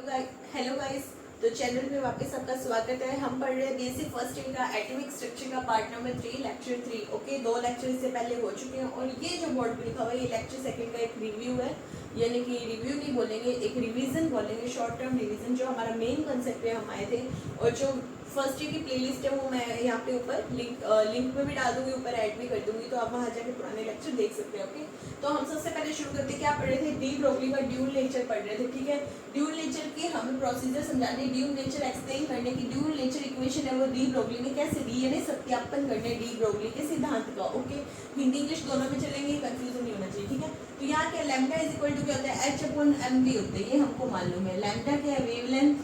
Hello guys. तो channel पे वापस आपका स्वागत है। हम पढ़ रहे हैं बीएससी फर्स्ट ईयर का एटॉमिक स्ट्रक्चर का part number 3 lecture 3। Okay, 2 lecture इससे पहले हो चुके हैं और ये जो बोर्ड पे लिखा हुआ है ये लेक्चर सेकंड का एक रिव्यू है, यानी कि रिव्यू नहीं बोलेंगे, एक रिवीजन बोलेंगे, शॉर्ट टर्म रिवीजन। जो हमारा मेन कंसेप्ट है हम आए थे और जो फर्स्ट ईयर की प्लेलिस्ट है वो मैं यहाँ पे ऊपर लिंक में भी डाल दूंगी, ऊपर ऐड भी कर दूंगी, तो आप वहाँ जाके पुराने लेक्चर देख सकते हैं। ओके, तो हम सबसे पहले शुरू करते क्या पढ़ रहे थे, डी ब्रोगली का ड्यूल नेचर पढ़ रहे थे। ठीक है, ड्यूल नेचर की हमें प्रोसीजर समझाने, ड्यूल नेचर एक्सप्लेन करने की, ड्यूल नेचर इक्वेशन है वो डी ब्रोगली ने कैसे दी, यानी सत्यापन करने डी ब्रोगली के सिद्धांत का। ओके, हिंदी इंग्लिश दोनों में चलेंगे, कंफ्यूजन नहीं होना चाहिए। ठीक है, तो यहाँ क्या लैम्डा इज इक्वल टू क्या होता है, H/mv होता है, ये हमको मालूम है। लैम्डा क्या है, वेवलेंथ,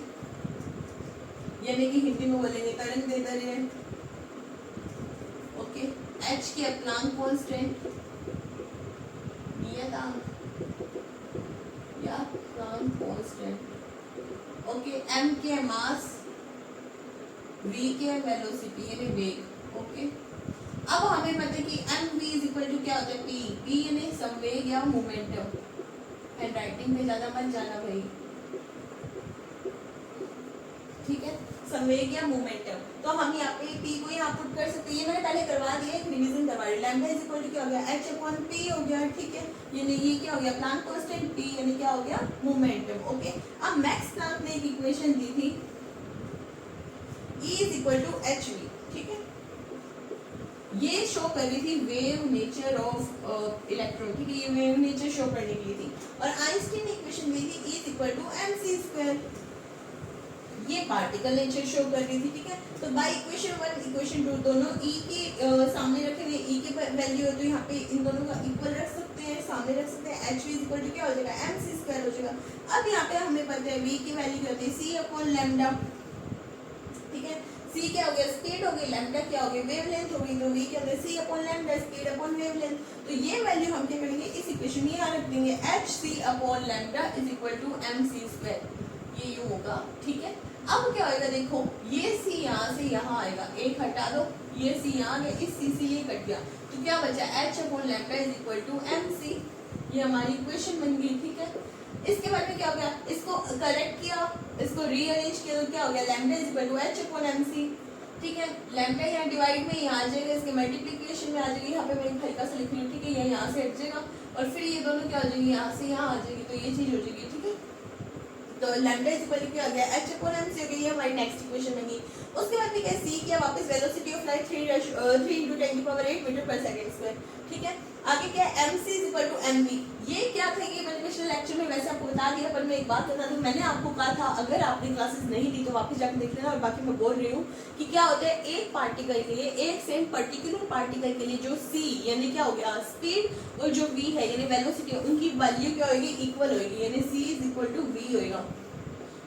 यानी कि हिंदी में बोलेंगे तरंग दैर्ध्य। ओके, H की प्लांक कांस्टेंट या प्लांक कांस्टेंट। ओके, m के मास, v के वेलोसिटी यानी वेग। ओके, अब हमें पता है कि mv इज इक्वल टू क्या होता है, p यानी संवेग या मोमेंटम। हैंड राइटिंग में ज्यादा मत जाना भाई, ठीक है, संवेग या मोमेंटम। तो हम यहाँ पे p को यहाँ पुट कर सकते हैं, ये मैंने पहले करवा दिया, एक रिवीजन करवा रही। लैम्डा इज इक्वल टू क्या हो गया, H/p हो गया। ठीक है, यानी ये क्या हो गया, प्लांक कांस्टेंट p यानी क्या हो गया, मोमेंटम। ओके, अब मैक्स प्लांक ने एक इक्वेशन दी थी E is equal to hv। ठीक है, ये शो कर रही थी वेव नेचर ऑफ इलेक्ट्रॉन। ठीक है, ये वेव नेचर शो करने के लिए थी। और आइंस्टीन ने इक्वेशन दी थी E is equal to mc², ये पार्टिकल नेचर शो कर रही थी। ठीक है, तो बाय इक्वेशन 1 इक्वेशन 2 दोनों E के सामने रखे हुए, E के वैल्यू है तो यहाँ पे इन दोनों का इक्वल रख सकते हैं, सामने रख सकते हैं। h इज इक्वल टू क्या हो जाएगा, mc² हो जाएगा। अब यहाँ पे हमें पता है v की वैल्यू क्या होती है, c/λ। ठीक है, c क्या हो गया, स्पीड हो गई, लैम्डा क्या हो गई, वेवलेंथ हो गई, तो v क्या होता है, c/λ, स्पीड अपॉन वेवलेंथ। तो ये वैल्यू हम क्या करेंगे, इस इक्वेशन में यहाँ रख देंगे, hc/λ is equal to mc², ये यूं होगा। ठीक है, अब क्या होगा, देखो ये c यहाँ से यहाँ आएगा, एक हटा दो, ये c यहाँ गया, इस c से ये कट गया, तो क्या बचा, h/λ is equal to mc। ये हमारी इक्वेशन बन गई। ठीक है, इसके बाद में क्या हो गया, इसको करेक्ट किया, इसको रीअरेंज किया, तो क्या हो गया, lambda is equal to h/mc। ठीक है, लैम्डा यहाँ डिवाइड में यहाँ आ जाएगा, इसके मल्टीप्लिकेशन में आ जाएगी, यहाँ पे मैं हल्का सा लिख रही हूँ। ठीक है, ये यहाँ से हट जाएगा और फिर ये दोनों क्या हो जाएंगे, यहाँ से यहाँ आ जाएगी, तो ये चीज हो जाएगी। ठीक है, तो लैम्डा इज इक्वल टू क्या हो गया, h/mc हो गई, ये हमारी नेक्स्ट इक्वेशन बनी। उसके बाद में क्या, c क्या, वापस velocity of light 3 × 10⁸ metre per second square. ठीक है, आगे क्या है, mc is equal to mv। ये क्या था, ये मैंने पिछले लेक्चर में वैसे आपको बता दिया, पर मैं एक बात बता दूं, मैंने आपको कहा था अगर आपने क्लासेस नहीं दी तो वापस जाकर देख लेना। और बाकी मैं बोल रही हूँ कि क्या होता है, एक पार्टिकल के लिए, एक सेम पर्टिकुलर पार्टिकल के लिए जो c यानी क्या हो गया, स्पीड, और जो v है यानी वेलोसिटी, उनकी वैल्यू क्या होगी, इक्वल होगी, यानी c is equal to v होगा।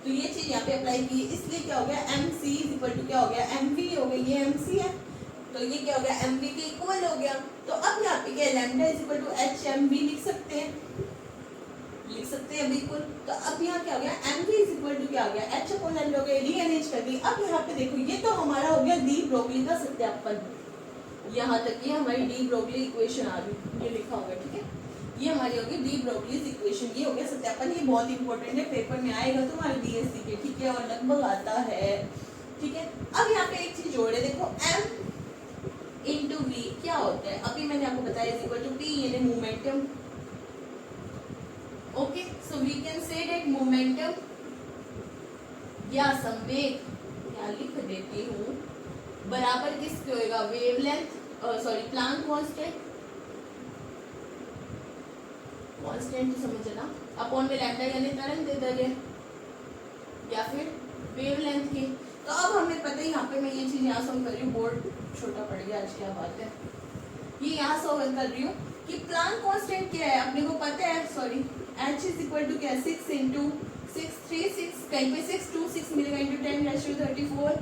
तो ये चीज यहाँ पे अप्लाई की, इसलिए क्या हो गया, mc इज इक्वल टू क्या हो गया, mv हो गई, ये mc है तो ये क्या हो गया, mv के इक्वल हो गया। तो अब यहाँ पे क्या है, lambda is equal to hmv लिख सकते हैं बिल्कुल। तो अब यहाँ क्या हो गया, mv इज इक्वल टू क्या हो गया, h/λ हो गया, रीअरेंज कर दी। अब यहाँ पे देखो, ये तो हमारा हो गया डी ब्रोगली का सत्यापन, यहाँ तक ये हमारी डी ब्रोगली इक्वेशन आ गई, ये लिखा होगा। ठीक है, ये हमारी होगी डी ब्रोगलीज इक्वेशन, ये हो गया सत्यापन। ये बहुत इंपॉर्टेंट है, पेपर में आएगा तुम्हारे बीएससी के। ठीक है, और लगभग आता है। ठीक है, अब यहाँ पे एक चीज जोड़े, देखो m इंटू v क्या होता है, अभी मैंने आपको बताया, इज इक्वल टू p यानी momentum. Okay, so we can say that momentum या संवेग, क्या लिख देती हूँ, बराबर किसके होएगा, वेवलेंथ, सॉरी प्लांक कांस्टेंट तो समझना, अपॉन में लैम्डा यानी तरंग दैर्ध्य, या फिर वेवलेंथ की। तो अब हमें पता है, यहाँ पे मैं ये चीज यहाँ सॉल्व कर रही हूँ, बोर्ड छोटा पड़ गया आज, क्या बात है, ये यहाँ सॉल्व कर रही हूँ कि प्लांक कांस्टेंट क्या है, अपने को पता है, sorry, h is equal to क्या, 6 × 636, कहीं पे 626 मिलेगा, into 10⁻34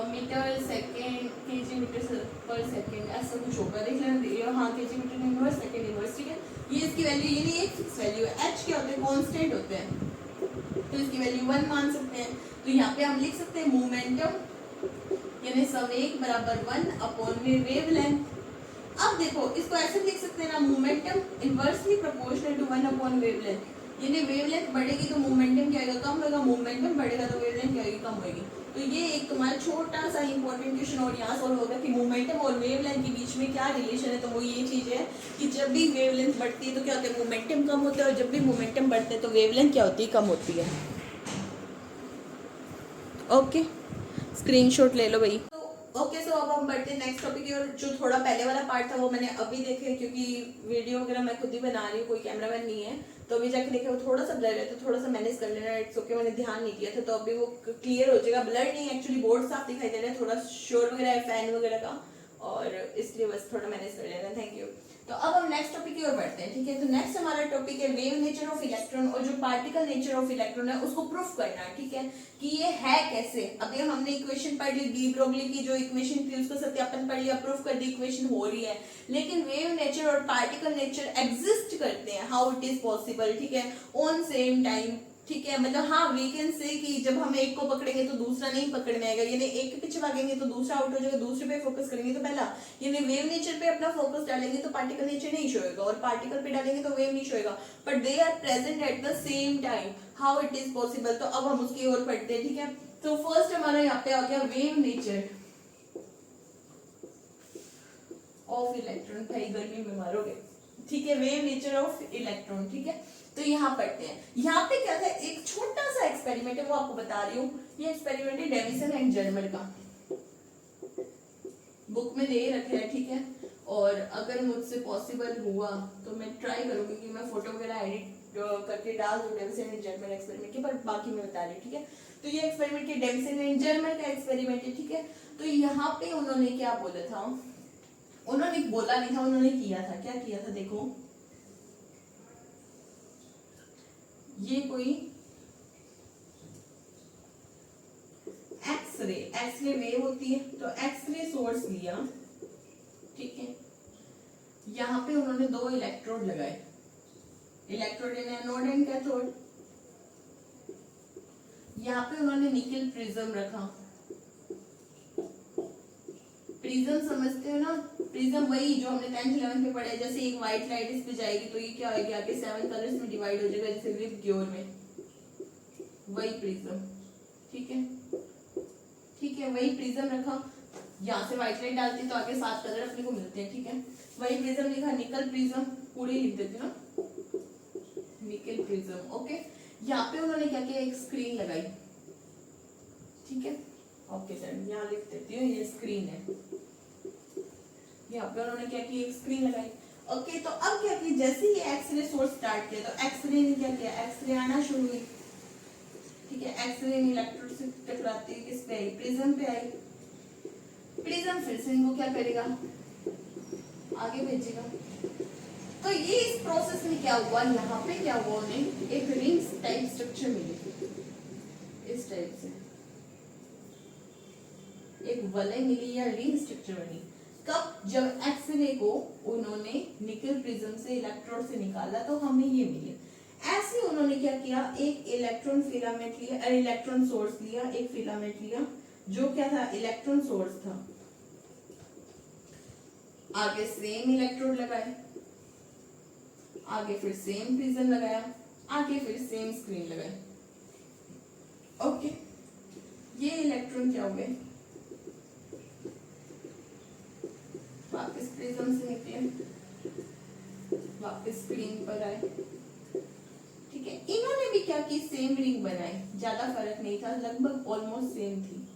metre second, KG metre per second, ऐसा कुछ होगा, देख लेना। हाँ, KG metre inverse second inverse. ठीक है, ये इसकी वैल्यू, ये नहीं एक फिक्स वैल्यू है, h क्या होते हैं, कांस्टेंट होते हैं, तो इसकी वैल्यू 1 मान सकते हैं। तो यहाँ पे हम लिख सकते हैं मोमेंटम यानी संवेग बराबर 1 अपॉन में वेवलेंथ। अब देखो, इसको ऐसे लिख सकते हैं ना, momentum inversely proportional to 1 upon wavelength. यानी वेवलेंथ बढ़ेगी तो मोमेंटम क्या होगा, कम होगा, मोमेंटम बढ़ेगा तो वेवलेंथ क्या होगी, कम होगी। तो ये एक तुम्हारा छोटा सा इंपॉर्टेंट क्वेश्चन और यहाँ सॉल्व होगा कि मोमेंटम और वेवलेंथ के बीच में क्या रिलेशन है। तो वो ये चीज है कि जब भी वेवलेंथ बढ़ती है तो क्या होता है, मोमेंटम कम होता है, और जब भी मोमेंटम बढ़ता है तो वेवलेंथ क्या होती है, कम होती है। ओके, स्क्रीनशॉट ले लो भाई। ओके सो अब हम बढ़ते हैं नेक्स्ट टॉपिक की ओर। जो थोड़ा पहले वाला पार्ट था वो मैंने अभी देखे, क्योंकि वीडियो वगैरह मैं खुद ही बना रही हूँ, कोई कैमरामैन नहीं है, तो अभी जाके देखे वो थोड़ा सा ब्लर है, तो थोड़ा सा मैनेज कर लेना, इट्स ओके, मैंने ध्यान नहीं दिया था, तो अभी वो क्लियर हो जाएगा। ब्लर नहीं, एक्चुअली बोर्ड साफ दिखाई दे रहा है, थोड़ा शोर वगैरह है फैन वगैरह का, और इसलिए बस थोड़ा मैनेज कर लेना, थैंक यू। तो अब हम नेक्स्ट टॉपिक की ओर बढ़ते हैं, ठीक है। तो नेक्स्ट हमारा टॉपिक है वेव नेचर ऑफ इलेक्ट्रॉन, और जो पार्टिकल नेचर ऑफ इलेक्ट्रॉन है उसको प्रूफ करना है, ठीक है, कि ये है कैसे। अभी हमने इक्वेशन पढ़ ली, डी ब्रोगली की जो इक्वेशन थी उसको सत्यापन पढ़ लिया, प्रूफ कर दी, इक्वेशन हो रही है। लेकिन वेव नेचर और पार्टिकल नेचर एग्जिस्ट करते हैं, हाउ इट इज पॉसिबल, ठीक है, ऑन सेम टाइम, ठीक है। मतलब हाँ, वी कैन से कि जब हम एक को पकड़ेंगे तो दूसरा नहीं पकड़ में आएगा, यानी एक के पीछे भागेंगे तो दूसरा आउट हो जाएगा, दूसरे पे फोकस करेंगे तो पहला, यानी वेव नेचर पे अपना फोकस डालेंगे तो पार्टिकल नेचर नहीं शो होगा, और पार्टिकल पे डालेंगे तो वेव नहीं शो होगा, but they are present at the same time, how it is possible. तो अब हम उसकी ओर पढ़ते हैं, ठीक है। तो फर्स्ट हमारा यहाँ पे आ गया वेव नेचर ऑफ इलेक्ट्रॉन, भाई गर्मी में मारोगे, ठीक है, वेव नेचर ऑफ इलेक्ट्रॉन, ठीक है। तो यहाँ पढ़ते हैं, यहाँ पे क्या था, एक छोटा सा एक्सपेरिमेंट है, वो आपको बता रही हूँ। ये एक्सपेरिमेंट है डेविसन एंड जर्मर का, बुक में दे रखे है, ठीक है। और अगर मुझसे पॉसिबल हुआ तो मैं ट्राई करूंगी कि मैं फोटो वगैरह एडिट करके डाल दूं डेविसन एंड जर्मर एक्सपेरिमेंट के, पर बाकी मैं बता रही हूँ, ठीक है। तो ये एक्सपेरिमेंट के डेविसन एंड जर्मर का एक्सपेरिमेंट है, ठीक है। तो यहाँ पे उन्होंने क्या बोला था, उन्होंने बोला नहीं था, उन्होंने किया था, क्या किया था देखो, ये कोई एक्सरे वेव होती है, तो एक्सरे सोर्स लिया, ठीक है। यहाँ पे उन्होंने दो इलेक्ट्रोड लगाए, electrode in anode and cathode. यहाँ पे उन्होंने निकल प्रिज्म रखा, प्रिज्म समझते हो ना, प्रिज्म वही जो हमने 10th 11th में पढ़ा है, जैसे एक व्हाइट लाइट इस पे जाएगी तो ये क्या होगी, आगे 7 कलर्स में डिवाइड हो जाएगा, जैसे विप ग्योर में, वही प्रिज्म, ठीक है, ठीक है, वही प्रिज्म रखा। यहाँ से व्हाइट लाइट डालती तो आगे 7 कलर अपने को मिलते हैं, ठीक है। वही प्रिज्म लिखा, निकल प्रिज्म, पूरे लिख देती हूँ ना, निकल प्रिज्म, ओके। यहाँ पे उन्होंने क्या किया, एक स्क्रीन लगाई, ठीक है, ओके सर, यहाँ लिख देती हूँ, ये स्क्रीन है। यहाँ पे उन्होंने क्या किया, एक स्क्रीन लगाई, ओके। तो अब क्या किया, जैसे ही एक्सरे सोर्स स्टार्ट किया तो एक्सरे ने क्या किया, एक्सरे आना शुरू हुई, ठीक है। एक्सरे इलेक्ट्रोड से टकराती है, किस पे आई, प्रिज्म पे आई। प्रिज्म फिर से इनको क्या करेगा, आगे भेजेगा। तो ये इस प्रोसेस में क्या हुआ, यहाँ पे क्या हुआ, उन्हें एक रिंग्स टाइप स्ट्रक्चर मिली, इस टाइप से एक वलय मिली या रिंग स्ट्रक्चर बनी। कब, जब एक्सरे को उन्होंने निकल प्रिज्म से इलेक्ट्रोड से निकाला तो हमें ये मिले। ऐसे उन्होंने क्या किया, एक इलेक्ट्रॉन फिलामेंट लिया, इलेक्ट्रॉन सोर्स लिया, एक फिलामेंट लिया जो क्या था, इलेक्ट्रॉन सोर्स था। आगे सेम इलेक्ट्रोड लगाए, आगे फिर सेम प्रिज्म लगाया, आगे फिर सेम स्क्रीन लगाई, ओके। ये इलेक्ट्रॉन क्या हुए, वापस प्रिज्म से निकले, वापस स्क्रीन पर आए, ठीक है। इन्होंने भी क्या की, सेम रिंग बनाई, ज्यादा फर्क नहीं था, लगभग ऑलमोस्ट सेम थी,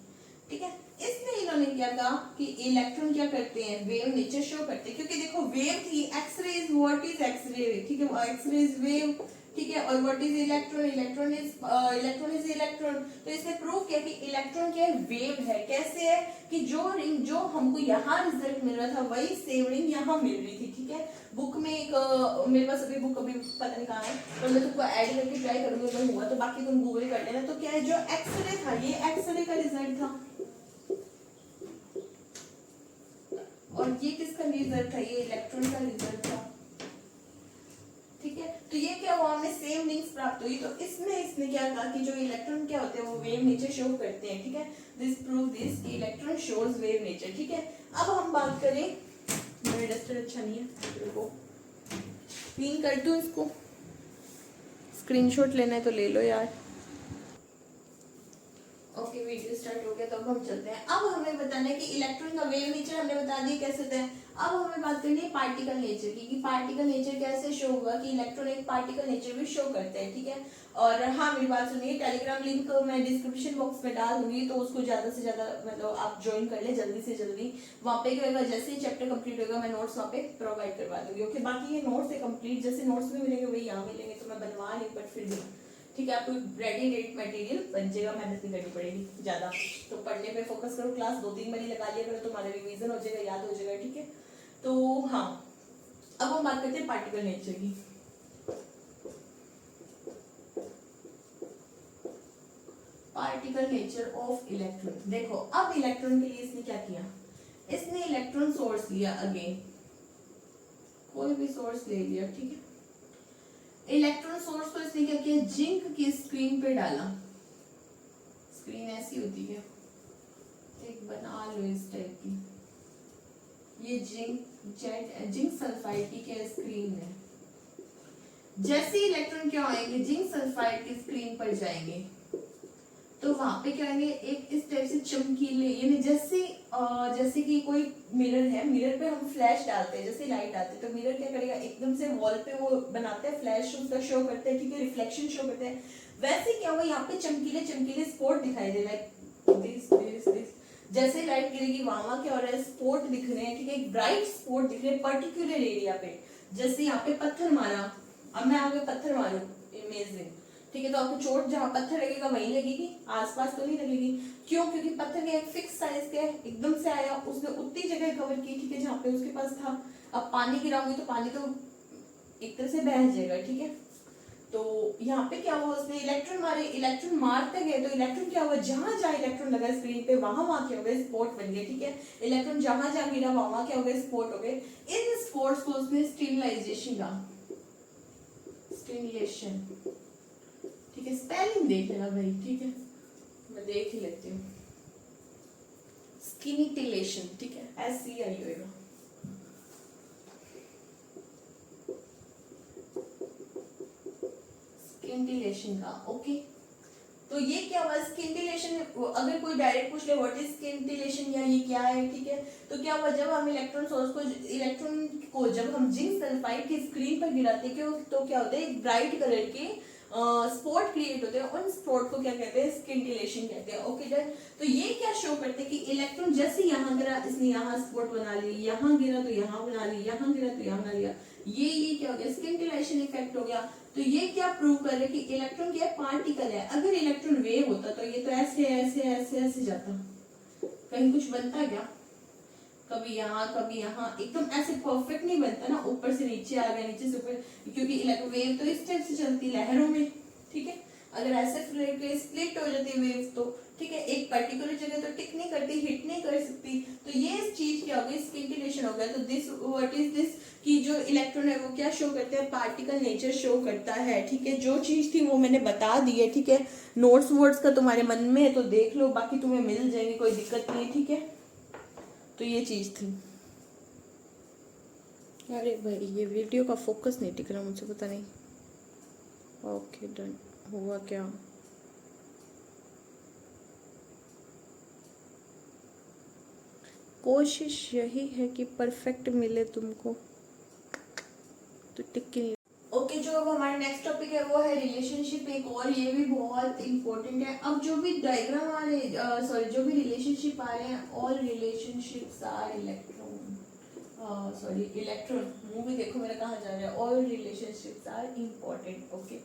ठीक है। इसमें इन्होंने क्या कहा कि इलेक्ट्रॉन क्या करते हैं, वेव नेचर शो करते हैं, क्योंकि देखो वेव थी, X-ray is what is X-ray, ठीक है, एक्सरे इज वेव, ठीक है, और what is electron, electron is electron. तो इसने प्रूव किया कि इलेक्ट्रॉन क्या है, वेव है। कैसे है कि जो रिंग जो हमको यहाँ रिजल्ट मिल रहा था वही सेम रिंग यहाँ मिल रही थी, ठीक है। बुक में एक मेरे पास अभी बुक अभी पता नहीं कहाँ है, पर मैं तुमको ऐड करके ट्राई करूंगी अगर हुआ तो, बाकी तुम गूगल कर लेना। तो क्या है, जो एक्सरे था ये एक्सरे का रिजल्ट था, और ये किसका रिजल्ट था, ये इलेक्ट्रॉन का रिजल्ट था, ठीक है। तो ये क्या हुआ, हमें सेम रिंग्स प्राप्त हुई। तो इसमें इसने क्या कहा कि जो इलेक्ट्रॉन क्या होते हैं वो वेव नेचर शो करते हैं, ठीक है। दिस प्रूव दिस कि इलेक्ट्रॉन शोज वेव नेचर, ठीक है। अब हम बात करें, मेरा डस्टर अच्छा नहीं है, क्लीन कर दूं इसको, स्क्रीनशॉट लेना है तो ले लो यार। ओके वीडियो स्टार्ट हो गया तो अब हम चलते हैं। अब हमें बताना है कि इलेक्ट्रॉन का वेव नेचर हमने बता दिया कैसे होता है। अब हमें बात करनी है पार्टिकल नेचर की, कि पार्टिकल नेचर कैसे शो होगा, कि इलेक्ट्रॉन एक पार्टिकल नेचर भी शो करते हैं, ठीक है। और हाँ मेरी बात सुनिए, टेलीग्राम लिंक मैं डिस्क्रिप्शन बॉक्स में डाल दूंगी, तो उसको ज्यादा से ज्यादा मतलब आप ज्वाइन कर ले जल्दी से जल्दी। वहाँ पे क्या होगा, जैसे ही चैप्टर कंप्लीट होगा मैं नोट्स वहाँ पे प्रोवाइड करवा दूंगी। ओके बाकी ये नोट्स है कंप्लीट, जैसे नोट्स में मिलेंगे वही यहाँ मिलेंगे, तो मैं बनवा नहीं बट फिर भी ठीक है, आपको रेडी रेड मटेरियल बन जाएगा, मेहनत नहीं करनी पड़ेगी ज्यादा। तो पढ़ने पे फोकस करो, क्लास 2-3 बार लगा लिया करो, तुम्हारा रिवीजन हो जाएगा, याद हो जाएगा, ठीक है। तो हाँ अब हम बात करते हैं पार्टिकल नेचर की। Particle nature of electron. देखो अब इलेक्ट्रॉन के लिए इसने क्या किया, इसने इलेक्ट्रॉन सोर्स लिया, अगेन कोई भी सोर्स ले लिया, ठीक है। इलेक्ट्रॉन सोर्स को इसने क्या किया, जिंक की स्क्रीन पे डाला। स्क्रीन ऐसी होती है, एक बना लो इस टाइप की, ये जिंक सल्फाइड की क्या स्क्रीन है। जैसे इलेक्ट्रॉन क्या होंगे, जिंक सल्फाइड की स्क्रीन पर जाएंगे तो वहां पे क्या आएंगे, एक इस टाइप से चमकीले, यानी जैसे कि कोई मिरर है, मिरर पे हम फ्लैश डालते हैं, जैसे लाइट आती है तो मिरर क्या करेगा, एकदम से वॉल पे वो बनाते हैं फ्लैश, उसका शो करते हैं, ठीक है, रिफ्लेक्शन शो करते हैं। वैसे क्या हुआ, यहाँ पे चमकीले चमकीले स्पॉट दिखाई दे रहा है, दिस जैसे लाइट गिरेगी वहां क्या हो रहा है, स्पॉट दिख रहे हैं, ठीक है, ब्राइट स्पॉट दिख रहे हैं पर्टिकुलर एरिया पे। जैसे यहाँ पे पत्थर मारा, अब मैं आगे पत्थर मारू, इमेजिन, ठीक है, तो आपको चोट जहां पत्थर लगेगा वहीं लगेगी, आसपास तो नहीं लगेगी। क्यों, क्योंकि पत्थर के एक फिक्स साइज के एकदम से आया, उसने उतनी जगह कवर की, ठीक है, जहां पे उसके पास था। अब पानी गिराऊंगी तो पानी तो एक तरह से बह जाएगा, ठीक है। तो यहाँ पे क्या हुआ, उसने इलेक्ट्रॉन मारे, इलेक्ट्रॉन मारते गए तो इलेक्ट्रॉन क्या हुआ, जहां जहां इलेक्ट्रॉन लगा स्क्रीन पे वहां क्या हो गए, स्पॉट बन गए, ठीक है। इलेक्ट्रॉन जहां जहां गिरा वहां क्या हो गए, स्पॉट हो गए। इन स्पॉट्स को उसने स्टीरिलाइजेशन कहा, स्टीरिलाइजेशन, ठीक है, स्पेलिंग देख लेना भाई, ठीक है, मैं देख ही लेती हूँ, स्किनिटिलेशन, ठीक है, SCI होगा। स्किनिटिलेशन का, ओके। तो ये क्या हुआ, स्किनिटिलेशन, अगर कोई डायरेक्ट पूछ ले व्हाट इज स्किनिटिलेशन या ये क्या है, ठीक है, तो क्या हुआ, जब हम इलेक्ट्रॉन सोर्स को, इलेक्ट्रॉन को जब हम जिंक सल्फाइड की स्क्रीन पर गिराते हैं तो क्या होता है, एक ब्राइट कलर के स्पॉट क्रिएट होते हैं, उन स्पॉट को क्या कहते हैं, स्किनिटिलेशन कहते हैं, ओके डन। तो ये क्या शो करते हैं कि इलेक्ट्रॉन जैसे यहाँ गिरा, इसने यहाँ स्पॉट बना ली, यहाँ गिरा तो यहाँ बना ली, यहाँ गिरा तो यहाँ बना लिया, ये क्या हो गया, स्किनिटिलेशन इफेक्ट हो गया। तो ये क्या प्रूव कर रहे हैं कि इलेक्ट्रॉन क्या पार्टिकल है। अगर इलेक्ट्रॉन वेव होता तो ये तो ऐसे ऐसे ऐसे ऐसे जाता, कहीं कुछ बनता क्या, कभी यहाँ कभी यहाँ, एकदम ऐसे परफेक्ट नहीं बनता ना, ऊपर से नीचे आ गया, नीचे से ऊपर, क्योंकि वेव तो इस टाइप से चलती लहरों में, ठीक है। अगर ऐसे स्प्लिट हो जाती है वेव तो ठीक है, एक पर्टिकुलर जगह तो टिक नहीं करती, हिट नहीं कर सकती। तो ये चीज क्या हो गई, स्किनिटिलेशन हो गया। तो दिस व्हाट इज दिस, कि जो इलेक्ट्रॉन है वो क्या शो करते हैं, पार्टिकल नेचर शो करता है, ठीक है। जो चीज थी वो मैंने बता दी है, ठीक है। नोट्स वोट्स का तुम्हारे मन में है तो देख लो, बाकी तुम्हें मिल जाएंगे, कोई दिक्कत नहीं है, ठीक है। तो ये चीज थी। अरे भाई ये वीडियो का फोकस नहीं टिक रहा मुझे, पता नहीं। ओके डन, हुआ क्या, कोशिश यही है कि परफेक्ट मिले तुमको, तो टिक नहीं। ओके जो अब हमारा नेक्स्ट टॉपिक है वो है रिलेशनशिप एक, और ये भी बहुत इंपॉर्टेंट है। अब जो भी डायग्राम आ रहे, सॉरी जो भी रिलेशनशिप आ रहे हैं, all relationships are electron, sorry electron, movie देखो मेरा कहाँ जा रहा है, all relationships are important, okay.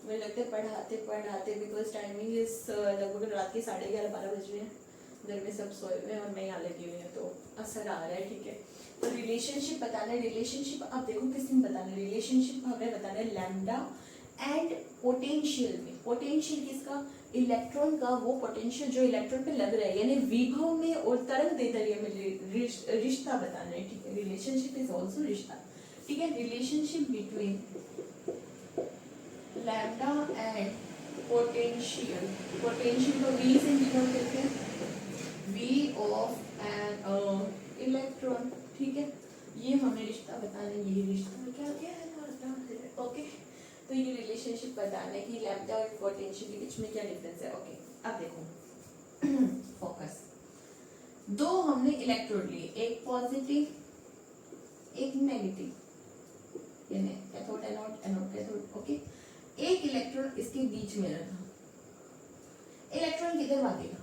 मुझे लगता है पढ़ाते पढ़ाते, बिकॉज टाइमिंग इज लगभग रात के 11:30-12 बज रहे हैं, घर में सब सोए हुए हैं और मैं यहाँ लगी हुई हूँ, तो असर आ रहा है, ठीक है। तो रिलेशनशिप बताना है, रिलेशनशिप आप देखो किसमें बताना है, रिलेशनशिप हमें बताना है लैम्डा एंड पोटेंशियल में। पोटेंशियल किसका, इलेक्ट्रॉन का, वो पोटेंशियल जो इलेक्ट्रॉन पे लग रहा है, यानी विभव में और तरंग दैर्ध्य में रिश्ता बताना है, ठीक है। रिलेशनशिप इज ऑल्सो रिश्ता, ठीक है। Relationship between lambda and potential, potential को V से डिनोट करते हैं, V ऑफ एन इलेक्ट्रॉन, ठीक है। ये हमें रिश्ता बताना है, ये रिश्ता क्या क्या है, ओके। तो ये रिलेशनशिप बताना है कि लैम्डा और पोटेंशियल के बीच में क्या डिफरेंस है। ओके अब देखो फोकस, दो हमने इलेक्ट्रोड लिए, एक पॉजिटिव एक नेगेटिव, यानी cathode anode anode cathode. Okay एक इलेक्ट्रॉन इसके बीच में रखा, इलेक्ट्रॉन किधर भागेगा,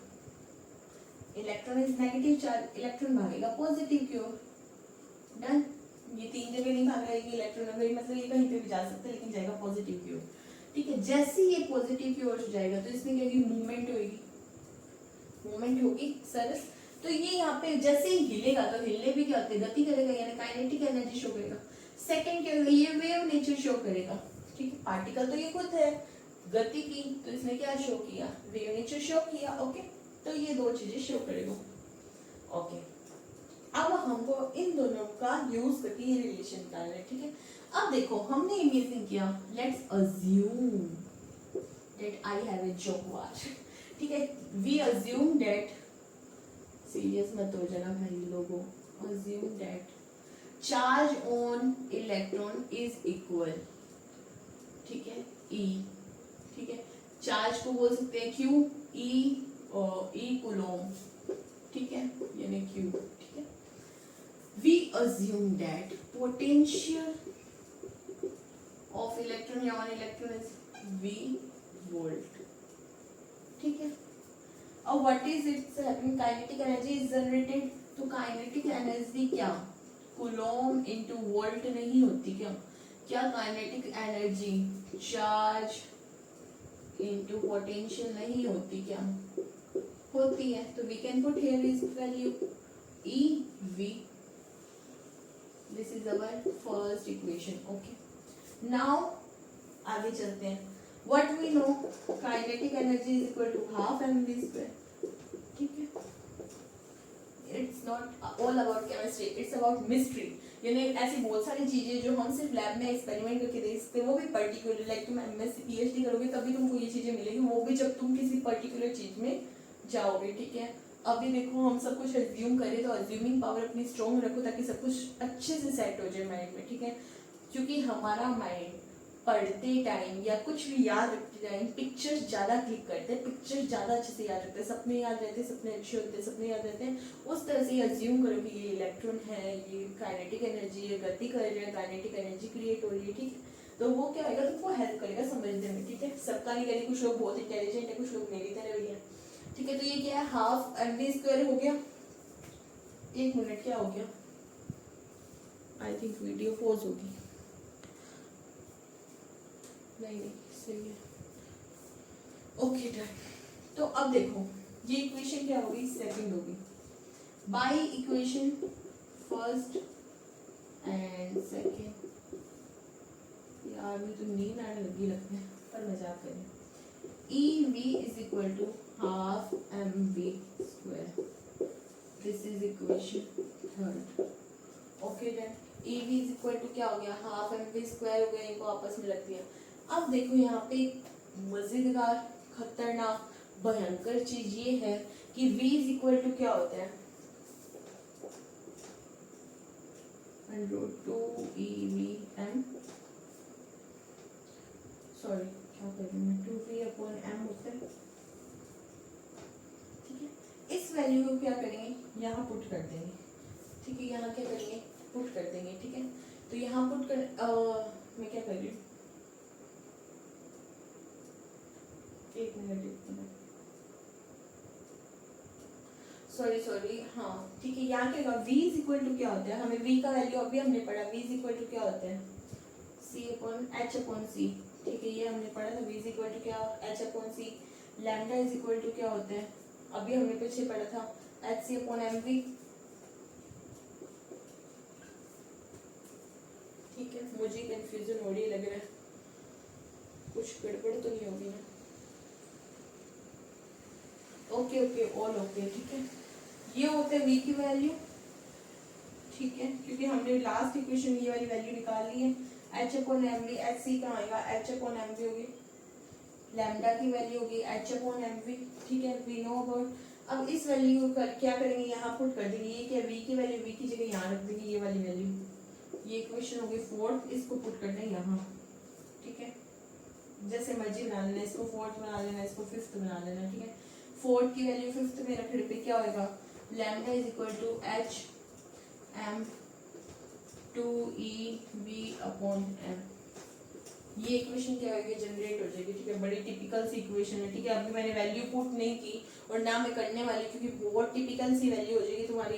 electron is negative charge, electron भागेगा पॉजिटिव की ओर। डन, ये तीन जगह नहीं भाग रहेगी इलेक्ट्रॉन, अगर मतलब ये कहीं पे भी जा सकता है लेकिन जाएगा पॉजिटिव की ओर। ठीक है, जैसे ये पॉजिटिव की ओर जाएगा तो इसमें क्या होगी, मूवमेंट होगी, मूवमेंट होगी सर। तो ये यहाँ पे जैसे ही हिलेगा तो हिलने भी क्या होता है, गति करेगा, यानी काइनेटिक एनर्जी शो करेगा। सेकंड क्या होगा, ये वेव नेचर शो करेगा। ठीक है, पार्टिकल तो ये खुद है गति की, तो इसने क्या शो किया, वेव नेचर शो किया। ओके तो ये दो चीजें शो करेगा। ओके अब हमको इन दोनों का यूज करके ये रिलेशन निकालना है। ठीक है, अब देखो हमने इमेजिन किया, let's assume that I have a jaguar. ठीक है, वी अज्यूम दैट, सीरियस मत हो जाना भाई लोगों, assume that charge on electron is equal, ठीक है, E। ठीक है, चार्ज को बोल सकते हैं Q, E कूलोम, ठीक है, यानी Q। ठीक है, we assume that potential of electron या on electron is V volt। ठीक है, और what is its kinetic energy is generated, तो काइनेटिक एनर्जी क्या, कूलोम इनटू वोल्ट नहीं होती क्या, क्या kinetic energy charge into potential नहीं होती क्या, होती है। तो we can put here is value E V, this is our first equation. Okay now आगे चलते हैं। What we know, kinetic energy is equal to half mv square. ठीक है, it's not all about chemistry, it's about mystery. यानी ऐसी बहुत सारी चीजें जो हम सिर्फ लैब में एक्सपेरिमेंट करके देख सकते हैं, वो भी पर्टिकुलर, लाइक तुम एमएससी पीएचडी करोगे तभी तुमको ये चीजें मिलेगी, वो भी जब तुम किसी पर्टिकुलर चीज में जाओगे। ठीक है, अभी देखो हम सब कुछ अज्यूम करें तो अज्यूमिंग पावर अपनी स्ट्रॉन्ग रखो ताकि सब कुछ अच्छे से सेट हो जाए माइंड में। ठीक है, क्योंकि हमारा माइंड पढ़ते टाइम या कुछ भी याद रखते टाइम पिक्चर्स ज्यादा क्लिक करते हैं, पिक्चर्स ज्यादा अच्छे से याद रखते हैं, सपने याद रहते हैं, सपने अच्छे होते हैं, सपने याद रहते हैं। उस तरह से अज्यूम करो कि ये इलेक्ट्रॉन है, ये काइनेटिक एनर्जी है, गति कर रहे हैं, काइनेटिक एनर्जी क्रिएट हो रही है। ठीक है, तो वो क्या होगा, तुमको हेल्प करेगा समझने में। ठीक है, सबका नहीं करेगी, कुछ लोग बहुत इंटेलिजेंट है, कुछ लोग मेरी तरह भी है। ठीक है, तो ये क्या है, हाफ mv स्क्वायर हो गया। एक मिनट, क्या हो गया, आई थिंक वीडियो पॉज होगी, नहीं सही है। ओके डन, तो अब देखो ये इक्वेशन क्या होगी, सेकंड होगी, by equation first and second. यार मुझे तो नींद आने लगी लगता है, पर मजाक करें। EV is equal to half mv square, this is equation third. Okay done, EV is equal to क्या हो गया, हाफ mv स्क्वायर हो गया, इनको आपस में रख दिया। अब देखो यहाँ पे मजेदार खतरनाक भयंकर चीज ये है कि V इज इक्वल टू क्या होता है, √2EVm, सॉरी क्या कर रही हूँ, 2V/m होता है। ठीक है, इस वैल्यू को क्या करेंगे, यहाँ पुट कर देंगे। ठीक है, यहाँ क्या करेंगे, पुट कर देंगे। ठीक है, तो यहाँ पुट कर मैं क्या कर रही हूँ, एक मिनट, सॉरी हाँ ठीक है, यहाँ क्या होगा, V इज इक्वल टू क्या होता है, हमें V का वैल्यू अभी हमने पढ़ा, V इज इक्वल टू क्या होता है, C/H/C। ठीक है, ये हमने पढ़ा था, V इज इक्वल टू क्या, H/C। Lambda is equal to क्या होता है, अभी हमने पीछे पढ़ा था, Hc/mv। ठीक है, मुझे कंफ्यूजन हो रही लग रहा है, कुछ गड़बड़ तो नहीं होगी ना। Okay all okay. ठीक है, ये होता है V की वैल्यू। ठीक है, क्योंकि हमने लास्ट इक्वेशन में ये वाली वैल्यू निकाल ली है। H/mv, Hc कहाँ आएगा, H/mv होगी, लैम्डा की वैल्यू होगी H/mv। ठीक है, वी नो अबाउट। अब इस वैल्यू को क्या करेंगे, यहाँ पुट कर देंगे, ये क्या, V की वैल्यू, V की जगह यहाँ रख देंगे ये वाली वैल्यू, ये इक्वेशन होगी फोर्थ, इसको पुट कर देंगे यहाँ। ठीक है, जैसे मर्जी बना लेना, इसको 4th बना लेना, इसको 5th बना लेना, ठीक है। 4th की वैल्यू 5th में रखने पे क्या होएगा, lambda is equal to H M 2EV upon M. ये इक्वेशन क्या होगी, जनरेट हो जाएगी, ठीक है। बड़ी टिपिकल सी इक्वेशन है, ठीक है। अभी मैंने वैल्यू पुट नहीं की और ना मैं करने वाली, क्योंकि बहुत टिपिकल सी वैल्यू हो जाएगी, तुम्हारी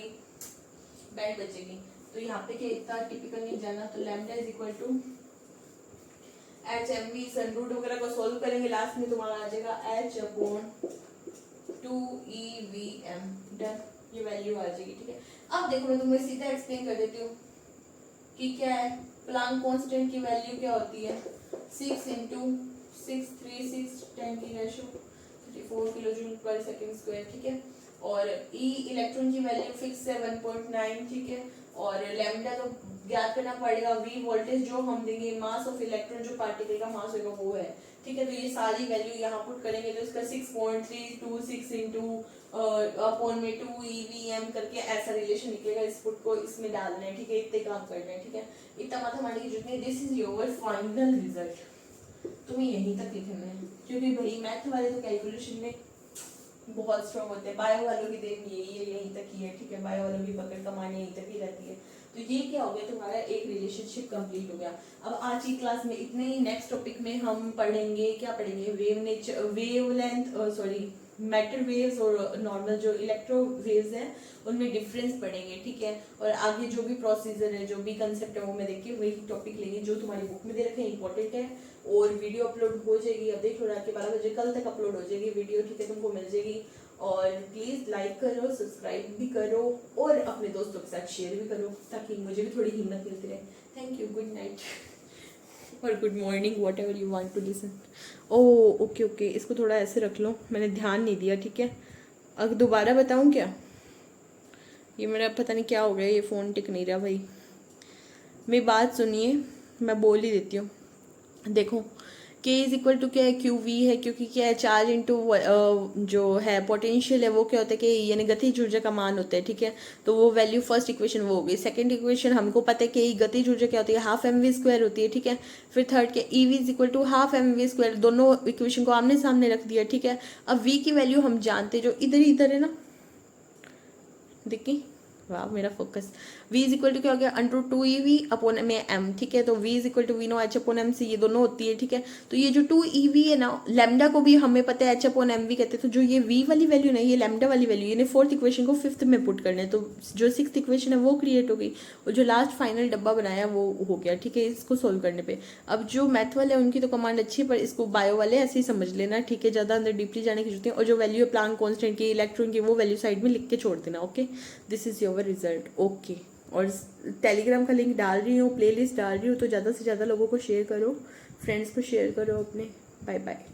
बैंड बचेगी। तो यहाँ पे क्या इतना टिपिकल नहीं जाना, तो lambda is equal to H M V, सन रूट वगैरह को सोल्व करेंगे, लास्ट में तुम्हारा आ जाएगा एच अपॉन 2EVM। डन, ये वैल्यू आ जाएगी, ठीक है। अब देखो मैं तुम्हें सीधा एक्सप्लेन कर देती हूँ कि क्या है। प्लांक कांस्टेंट की वैल्यू क्या होती है, 6 इंटू 6 3 6 10 की रेशो 34 किलो जूल पर सेकेंड स्क्वायर, ठीक है। और ई इलेक्ट्रॉन की वैल्यू फिक्स है 1.9, ठीक है। और लैम्डा तो ज्ञात करना पड़ेगा, वी वोल्टेज जो हम देंगे, मास ऑफ इलेक्ट्रॉन जो पार्टिकल का मास होगा वो है, ठीक है। तो ये सारी वैल्यू यहाँ पुट करेंगे तो इसका 6.326 इंटू अपॉन में 2EVM करके ऐसा रिलेशन निकलेगा। इस पुट को इसमें डालना है, ठीक है। इतने काम करना है, ठीक है। इतना मैथमेटिक्स जितने, this is your final result. तुम्हें यहीं तक लिखना है, क्योंकि भाई मैथ वाले तो कैलकुलेशन में बहुत स्ट्रॉन्ग होते हैं। बायो वालों की देन यहीं तक ही है, ठीक है। बायो वालों की पकड़ कमान यहीं तक ही रहती है। तो ये क्या हो गया, तुम्हारा एक रिलेशनशिप कंप्लीट हो गया। अब आज की क्लास में इतने ही। नेक्स्ट टॉपिक में हम पढ़ेंगे, क्या पढ़ेंगे, wave nature, wave length, sorry matter waves और नॉर्मल जो इलेक्ट्रो वेव्स हैं उनमें डिफरेंस पढ़ेंगे, ठीक है। और आगे जो भी प्रोसीजर है, जो भी कंसेप्ट है वो मैं देखिए वही टॉपिक लेंगे जो तुम्हारी बुक में दे रखे हैं, इंपॉर्टेंट है। और वीडियो अपलोड हो जाएगी, अब देख लो रात के 12 बजे, कल तक अपलोड हो जाएगी वीडियो, ठीक है। तुमको मिल जाएगी। और प्लीज़ लाइक करो, सब्सक्राइब भी करो और अपने दोस्तों के साथ शेयर भी करो, ताकि मुझे भी थोड़ी हिम्मत मिलती रहे। थैंक यू, गुड नाइट और good morning, whatever you want to listen. Oh okay okay, इसको थोड़ा ऐसे रख लो, मैंने ध्यान नहीं दिया, ठीक है। अब दोबारा बताऊँ क्या, ये मेरा पता नहीं क्या हो गया, ये फ़ोन टिक नहीं रहा भाई। मेरी बात सुनिए, मैं बोल ही देती हूँ। देखो K इज इक्वल टू क्या है, QV है, क्योंकि क्या है, चार्ज इंटू जो है पोटेंशियल है वो क्या होता है कि यानी गतिज ऊर्जा का मान होता है, ठीक है। तो वो वैल्यू फर्स्ट इक्वेशन वो हो गई। सेकंड इक्वेशन हमको पता है कि गतिज ऊर्जा क्या होती है, हाफ mv स्क्वायर होती है, ठीक है। फिर थर्ड के EV is equal to half mv square, दोनों इक्वेशन को आमने सामने रख दिया, ठीक है। अब V की वैल्यू हम जानते जो इधर है ना, देखिए, वाह मेरा focus. V is equal to क्या हो गया, अंडर 2EV अपॉन में M, ठीक है। तो V is equal to we know H upon M C, ये दोनों होती है, ठीक है। तो ये जो 2EV है ना, लैम्डा को भी हमें पता है H अपॉन एम वी कहते हैं। तो जो ये V वाली वैल्यू ना, ये लैम्डा वाली वैल्यू, यानी फोर्थ इक्वेशन को फिफ्थ में पुट करना है, तो जो सिक्स्थ इक्वेशन है वो क्रिएट हो गई और जो लास्ट फाइनल डब्बा बनाया वो हो गया, ठीक है। इसको सोल्व करने पे अब जो मैथ वाले हैं उनकी तो कमांड अच्छी है, पर इसको बायो वाले ऐसे ही समझ लेना, ठीक है। ज़्यादा अंदर डीपली जाने की जरूरत है। और जो वैल्यू है प्लांक कांस्टेंट की, इलेक्ट्रॉन की, वो वैल्यू साइड में लिख के छोड़ देना, okay. This is your result, okay. और टेलीग्राम का लिंक डाल रही हूँ, प्लेलिस्ट डाल रही हूँ, तो ज़्यादा से ज़्यादा लोगों को शेयर करो, फ्रेंड्स को शेयर करो अपने। Bye bye.